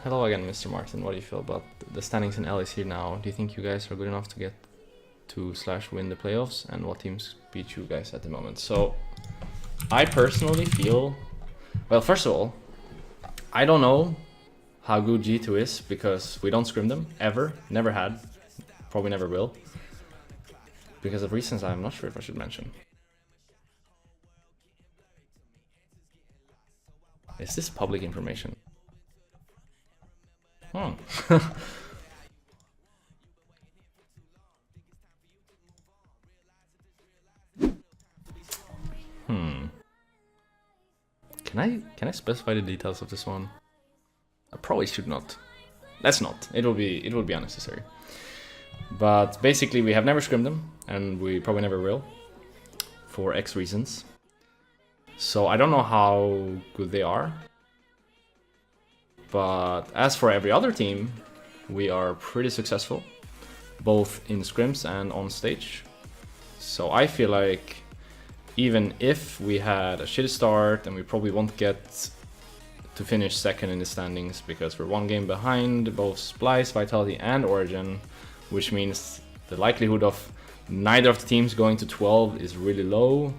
Hello again, Mr. Martin. What do you feel about the standings in LEC now? Do you think you guys are good enough to get to / win the playoffs? And what teams beat you guys at the moment? So, I personally feel... Well, first of all, I don't know how good G2 is because we don't scrim them, ever. Never had. Probably never will. Because of reasons I'm not sure if I should mention. Is this public information? Hmm. Can I specify the details of this one? I probably should not. Let's not. It will be unnecessary. But basically we have never scrimmed them, and we probably never will. For X reasons. So I don't know how good they are. But as for every other team, we are pretty successful, both in scrims and on stage. So I feel like even if we had a shitty start and we probably won't get to finish second in the standings because we're one game behind both Splice, Vitality and Origin, which means the likelihood of neither of the teams going to 12 is really low.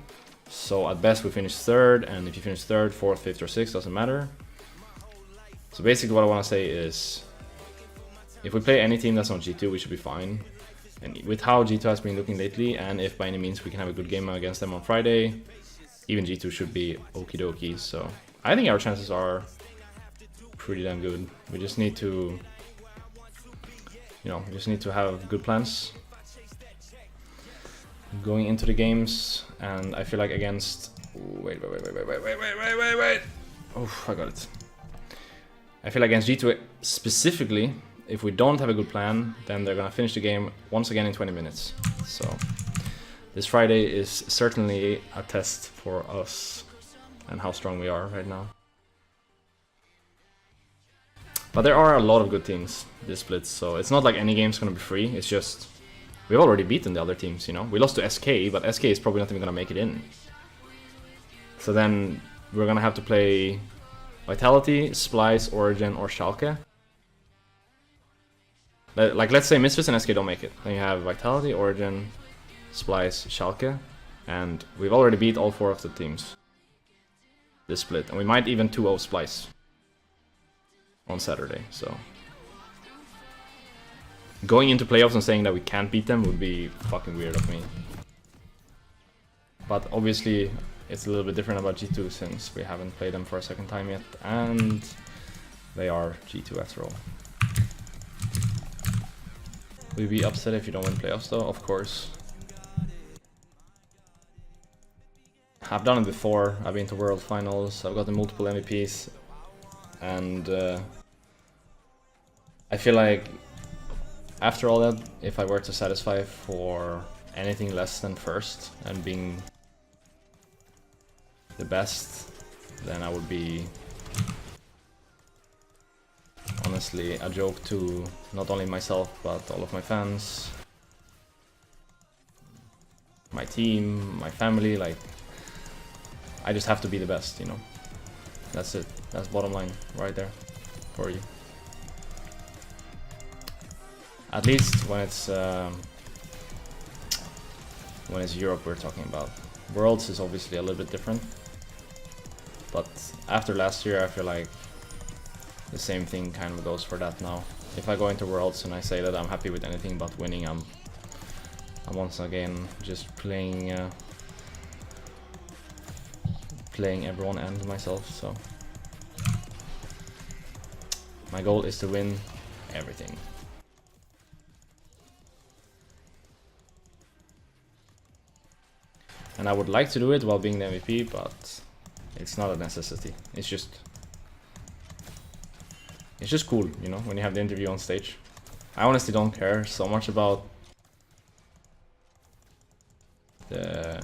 So at best we finish third, and if you finish third, fourth, fifth or sixth, doesn't matter. So basically what I want to say is, if we play any team that's on G2, we should be fine. And with how G2 has been looking lately, and if by any means we can have a good game against them on Friday, even G2 should be okie dokie. So I think our chances are pretty damn good. We just need to, have good plans going into the games. And I feel like against... Wait. Oh, I got it. I feel like against G2 specifically, if we don't have a good plan, then they're gonna finish the game once again in 20 minutes. So this Friday is certainly a test for us and how strong we are right now. But there are a lot of good teams this split, so it's not like any game's gonna be free. It's just we've already beaten the other teams, you know. We lost to SK, but SK is probably not even gonna make it in. So then we're gonna have to play Vitality, Splice, Origin, or Schalke. Like, let's say Misfits and SK don't make it. Then you have Vitality, Origin, Splice, Schalke. And we've already beat all 4 of the teams this split. And we might even 2-0 Splice on Saturday, so... Going into playoffs and saying that we can't beat them would be fucking weird of me. But obviously... it's a little bit different about G2 since we haven't played them for a second time yet, and they are G2 after all. Will you be upset if you don't win playoffs though? Of course. I've done it before, I've been to World Finals, I've gotten multiple MVPs, and I feel like after all that, if I were to satisfy for anything less than first and being the best, then I would be honestly a joke to not only myself but all of my fans, my team, my family. Like, I just have to be the best, you know. That's it. That's bottom line right there for you. At least when it's Europe we're talking about. Worlds is obviously a little bit different. But after last year, I feel like the same thing kind of goes for that now. If I go into Worlds and I say that I'm happy with anything but winning, I'm once again just playing everyone and myself. So my goal is to win everything. And I would like to do it while being the MVP, but it's not a necessity. It's just cool, you know, when you have the interview on stage. I honestly don't care so much about the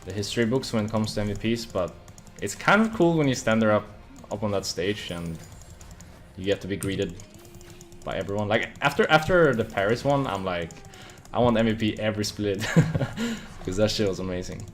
history books when it comes to MVPs, but it's kind of cool when you stand there up on that stage and you get to be greeted by everyone. Like after the Paris one, I'm like, I want MVP every split because that shit was amazing.